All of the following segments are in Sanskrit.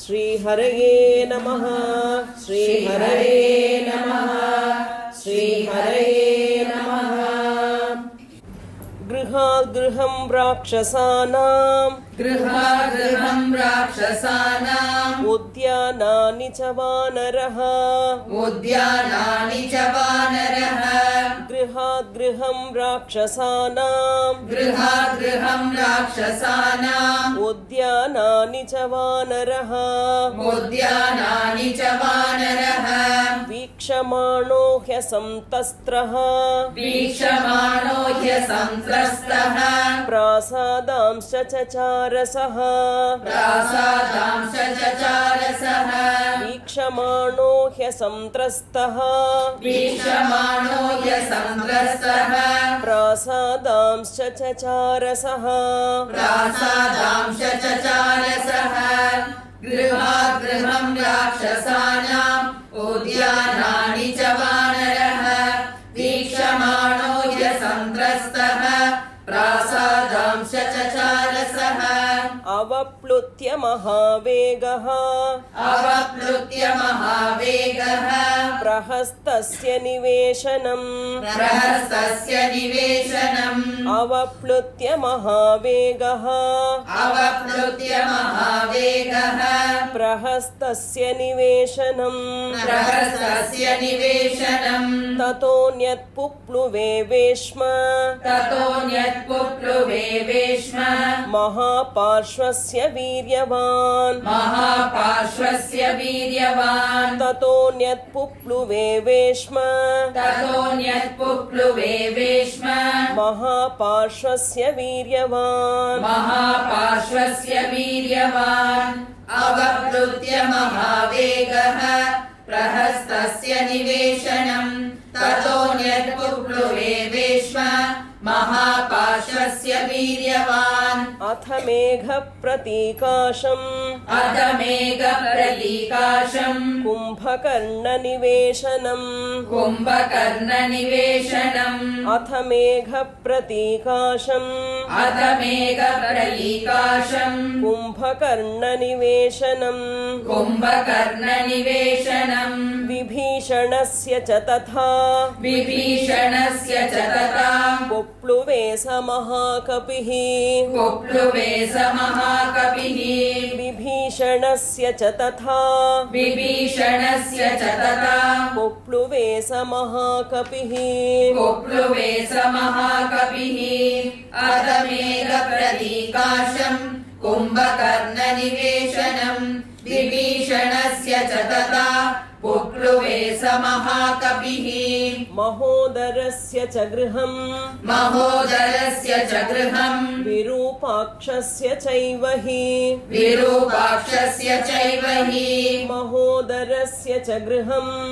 श्रीहरये नमः श्रीहरये नमः श्रीहरये नमः। गृहाद्गृहं राक्षसानां उद्यानानि च वानरः गृहाद्गृहं राक्षसानां उद्यानानि च वानरः वीक्षमाणो ह्यसंतस्त्रः प्रासादांश्च चचारसः वीक्षमाणो ह्यसंत्रस्तः प्रासादांश्च चचारसः गृहाद्गृहं राक्षसानाम् उद्यानानि च वानरः वीक्षमाणो ह्यसंत्रस्तः प्रासादांश्च चचारसः अवप्लुत्य महावेगः प्रहस्तस्य निवेशनम् अवप्लुत्य महावेगः प्रहस्तस्य निवेशनम् ततोऽन्यत्पुप्लुवे वेश्म महापार्श्वस्य वीर्यवान् ततोऽन्यत्पुप्लुवे वेश्म महापार्श्वस्य वीर्यवान् अवप्लुत्य महावेगः प्रहस्तस्य निवेशनम् ततोऽन्यत्पुप्लुवे वेश्म महापार्श्वस्य वीर्यवान् अथ मेघप्रतीकाशम् कुम्भकर्णनिवेशनम् अथ मेघप्रतीकाशम् कुम्भकर्णनिवेशनम् विभीषणस्य च तथा पुप्लुवे स महाकपिः विभीषणस्य च तथा पुप्लुवे स महाकपिः अधमेघप्रतीकाशम् कुम्भकर्णनिवेशनम् विभीषणस्य च तथा पुप्लुवे स महाकपिः महोदरस्य च गृहम् विरूपाक्षस्य चैव हि महोदरस्य च गृहम्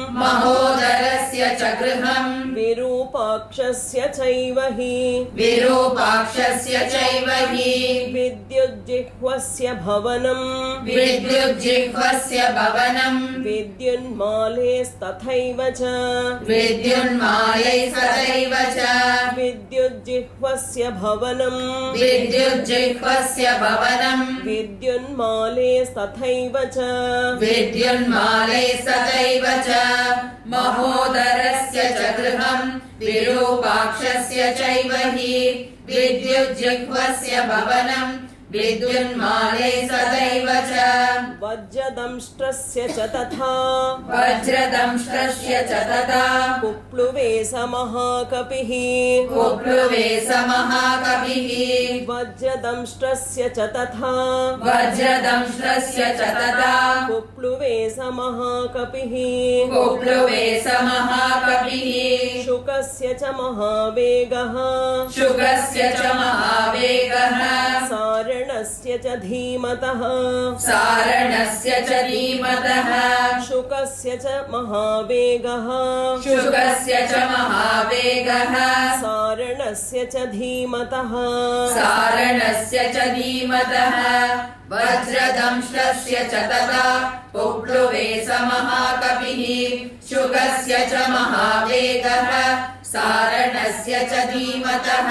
विरूपाक्षस्य चैव हि विद्युज्जिह्वस्य भवनम् विद्युन्मालेस्तथैव च विद्युज्जिह्वस्य भवनम् विद्युन्मालेस्तथैव च महोदरस्य च गृहम् विरूपाक्षस्य चैव हि विद्युज्जिह्वस्य भवनम् विद्युन्माले सदैव च वज्रदंष्ट्रस्य च तथा पुप्लुवे स महाकपिः वज्रदंष्ट्रस्य च तथा पुप्लुवे स महाकपिः शुकस्य च महावेगः सारणस्य च धीमतः शुकस्य च महावेगः सारणस्य च धीमतः वज्रदंष्ट्रस्य च तथा पुप्लुवे स महाकपिः शुकस्य च महावेगः सारणस्य च धीमतः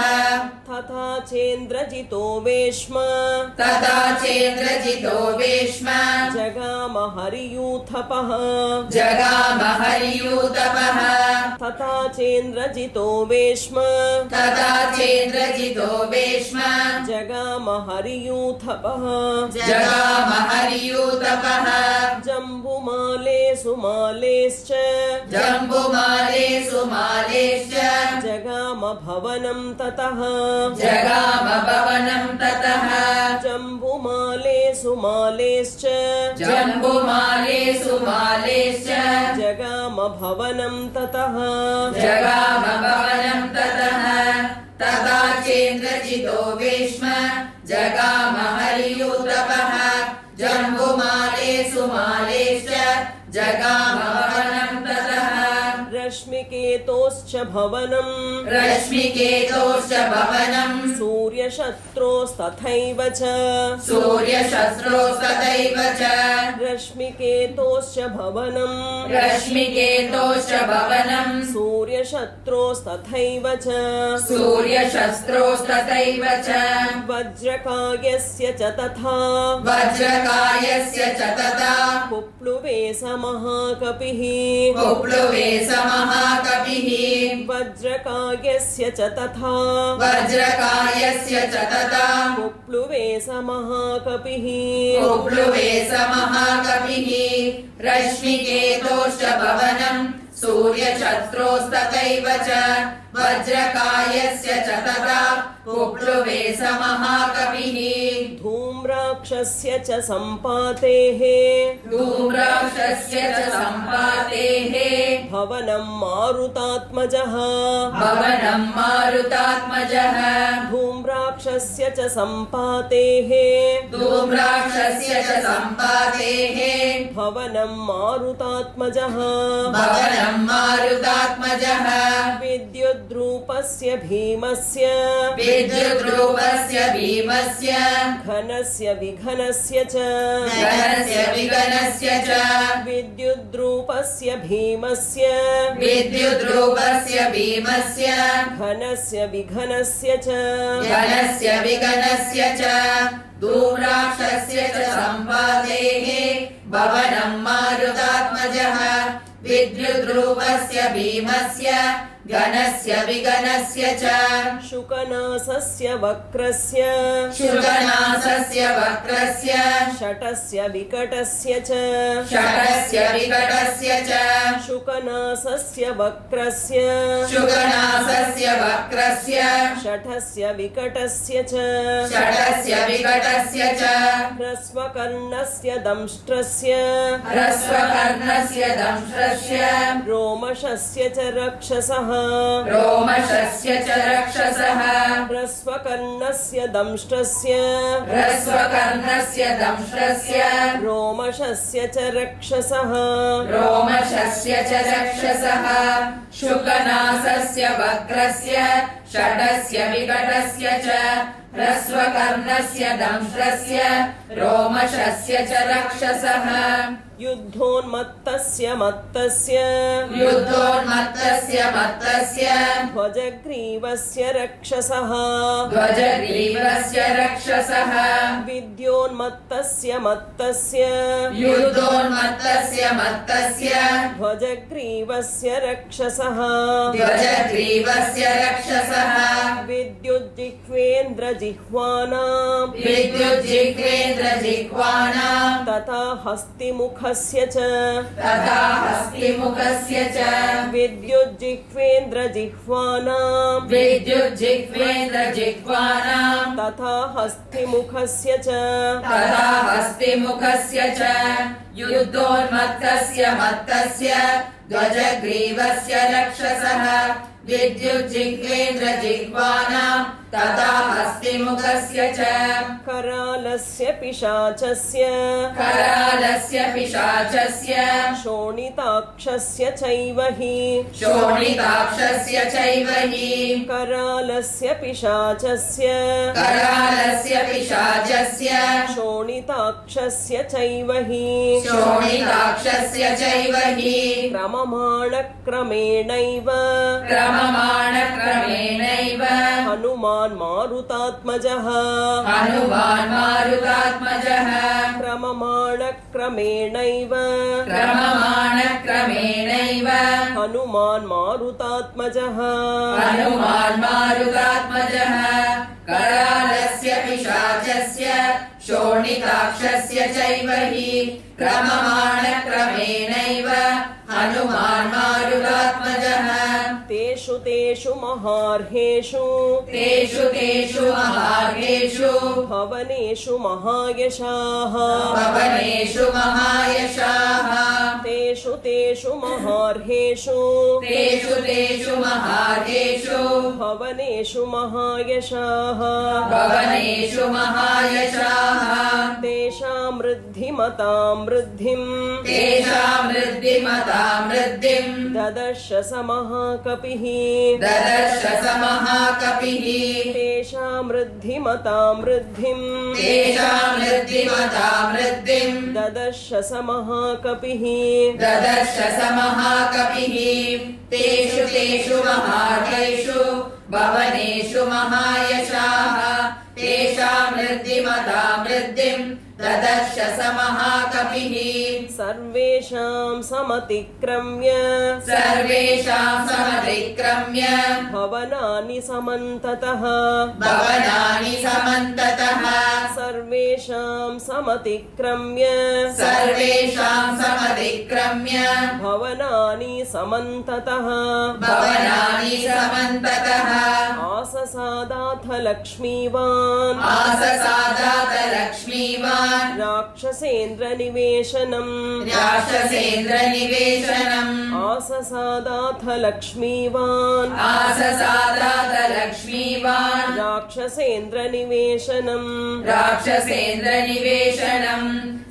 तथा चेन्द्रजितो वेश्म जगाम हरियूथपः जगाम हरियूतपः तथा चेन्द्रजितो वेश्म तथा चेन्द्रजितो वेश्म जगाम हरियूथपः जगाम हरियूतपः जम्बुमाले सुमालेश्च जम्बुमाले सुमालेश्च जगाम भवनं ततः जगाम भवनं ततः जम्बुमाले सुमालेश्च जम्बुमाले सुमालेश्च जगाम भवनं ततः जगाम भवनं ततः तथा चेन्द्रजितो वेश्म जगाम हरियूतपः जम्बुमाले सुमालेश्च जगाम भवनं ततः रश्मिकेतोश्च भवनं रश्मिकेतोश्च भवनं सूर्यशत्रोस्तथैव च सूर्यशस्त्रोस्तथैव च रश्मिकेतोश्च भवनं रश्मिकेतोश्च भवनं सूर्यशत्रोस्तथैव च सूर्यशस्त्रोस्तथैव च वज्रकायस्य च तथा वज्रकायस्य च तथा कुप्लुवे स महाकपिः कुप्लुवे स महाकपिः वज्रकायस्य च तथा वज्रकायस्य च तथा कुप्लुवे स महाकपिः कुप्लुवे स महाकपिः रश्मिकेतोश्च भवनं सूर्यशत्रोस्तथैव च वज्रकायस्य च तथा कुप्लुवे स महाकपिः धूम्राक्षस्य च सम्पातेः धूम्राक्षस्य च सम्पातेः भवनं मारुतात्मजः भवनं मारुतात्मजः धूम्राक्षस्य च सम्पातेः धूम्राक्षस्य च सम्पातेः भवनं मारुतात्मजः भवनं मारुतात्मजः विद्युद्रूपस्य भीमस्य विद्युद्रूपस्य भीमस्य घनस्य विघनस्य च घनस्य विघनस्य च विद्युद्रूपस्य भीमस्य विद्युद्रूपस्य भीमस्य घनस्य विघनस्य च घनस्य विघनस्य च धूम्राक्षस्य च सम्पातेः भवनं मारुतात्मजः विद्युद्रूपस्य भीमस्य घनस्य विघनस्य च शुकनासस्य वक्रस्य शुकनासस्य वक्रस्य शटस्य विकटस्य च शटस्य विकटस्य च शुकनासस्य वक्रस्य शुकनासस्य वक्रस्य शठस्य विकटस्य च शटस्य विकटस्य च ह्रस्वकर्णस्य दंष्ट्रस्य ह्रस्वकर्णस्य दंष्ट्रस्य रोमशस्य च रक्षसः रोमशस्य च रक्षसः ह्रस्वकर्णस्य दंष्ट्रस्य ह्रस्वकर्णस्य दंष्ट्रस्य रोमशस्य च रक्षसः रोमशस्य च रक्षसः शुकनासस्य वक्रस्य शटस्य विकटस्य च ह्रस्वकर्णस्य दंष्ट्रस्य रोमशस्य च रक्षसः युद्धोन्मत्तस्य मत्तस्य युद्धोन्मत्तस्य मत्तस्य ध्वजग्रीवस्य रक्षसः ध्वजग्रीवस्य रक्षसः विद्योन्मत्तस्य मत्तस्य युद्धोन्मत्तस्य मत्तस्य ध्वजग्रीवस्य रक्षसः ध्वजग्रीवस्य रक्षसः विद्युज्जिह्वेन्द्रजिह्वानां विद्युज्जिह्वेन्द्रजिह्वानां तथा हस्तिमुखस्य च तथा हस्तिमुखस्य च विद्युज्जिह्वेन्द्रजिह्वानां विद्युज्जिह्वेन्द्रजिह्वानां तथा हस्तिमुखस्य च तथा हस्तिमुखस्य च युद्धोन्मत्तस्य मत्तस्य ध्वजग्रीवस्य रक्षसः विद्युज्जिह्वेन्द्रजिह्वानां तथा हस्तिमुखस्य च करालस्य पिशाचस्य करालस्य पिशाचस्य शोणिताक्षस्य चैव हि शोणिताक्षस्य चैव हि करालस्य पिशाचस्य करालस्य पिशाचस्य शोणिताक्षस्य चैव हि शोणिताक्षस्य चैव हि क्रममाणक्रमेणैव क्रममाणक्रमेणैव हनुमान् मारुतात्मजः हनुमान् मारुतात्मजः क्रममाणक्रमेणैव क्रमेणैव हनुमान् मारुतात्मजः करालस्य पिशाचस्य शोणिताक्षस्य चैव हि क्रममाणक्रमेणैव हनुमान् मारुतात्मजः तेषु तेषु महार्हेषु भवनेषु महायशाः तेषु तेषु महार्हेषु भवनेषु महायशाः तेषां वृद्धिमतां वृद्धिं ददर्श स महाकपिः तेषां वृद्धिमतां वृद्धिं ददर्श स महाकपिः तेषु तेषु महार्हेषु भवनेषु महायशाः तेषां वृद्धिमतां वृद्धिं ददर्श स महाकपिः सर्वेषां समतिक्रम्य भवनानि समन्ततः सर्वेषां समतिक्रम्य भवनानि समन्ततः आससादाथ लक्ष्मीवान् राक्षसेन्द्र निवेशनम् आससादाथ लक्ष्मीवान् राक्षसेन्द्र निवेशनम्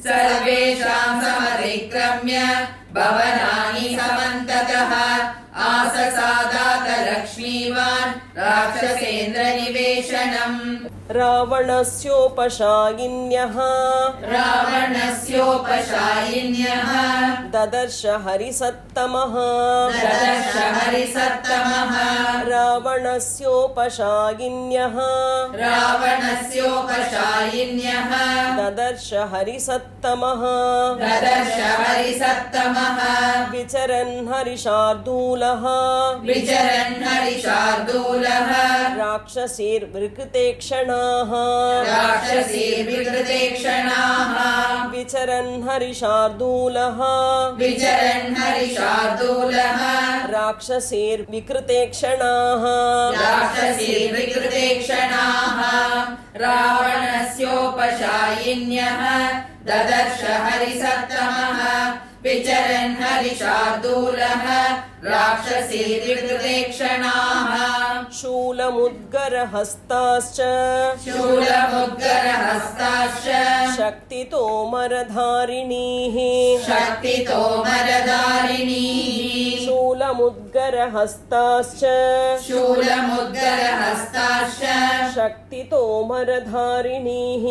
सर्वेषां समतिक्रम्य भवनानि समन्ततः आससादात लक्ष्मीवान् राक्षसेन्द्र निवेशनम् रावणस्योपशायिन्यः ददर्श हरिसत्तमः रावणस्योपशायिन्यः ददर्श हरिसत्तमः विचरन् हरिशार्दूलः राक्षसीर्विकृतेक्षणाः विचरन् हरिशार्दूलः राक्षसीर्विकृतेक्षणाः रावणस्योपशायिन्यः ददर्श हरिसत्तमः विचरन् हरिशार्दूलः राक्षसीर्विकृतेक्षणाः शूलमुद्गरहस्ताश्च शक्तितोमरधारिणीः शूलमुद्गरहस्ताश्च शक्तितोमरधारिणीः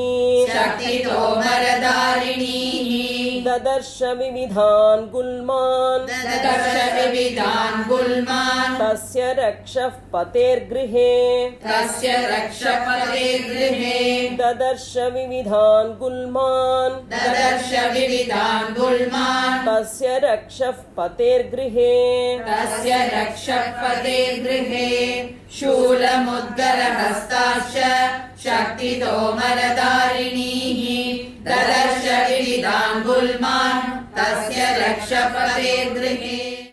ददर्श विविधान् गुल्मान् तस्य रक्षः पतेर्गृहे ददर्श विविधान् गुल्मान् तस्य रक्षः पतेर्गृहे शूलमुद्गरहस्ताश्च शक्तितोमरधारिणीः ददर्श विविधान् गुल्मान् तस्य रक्षपतेर्गृहे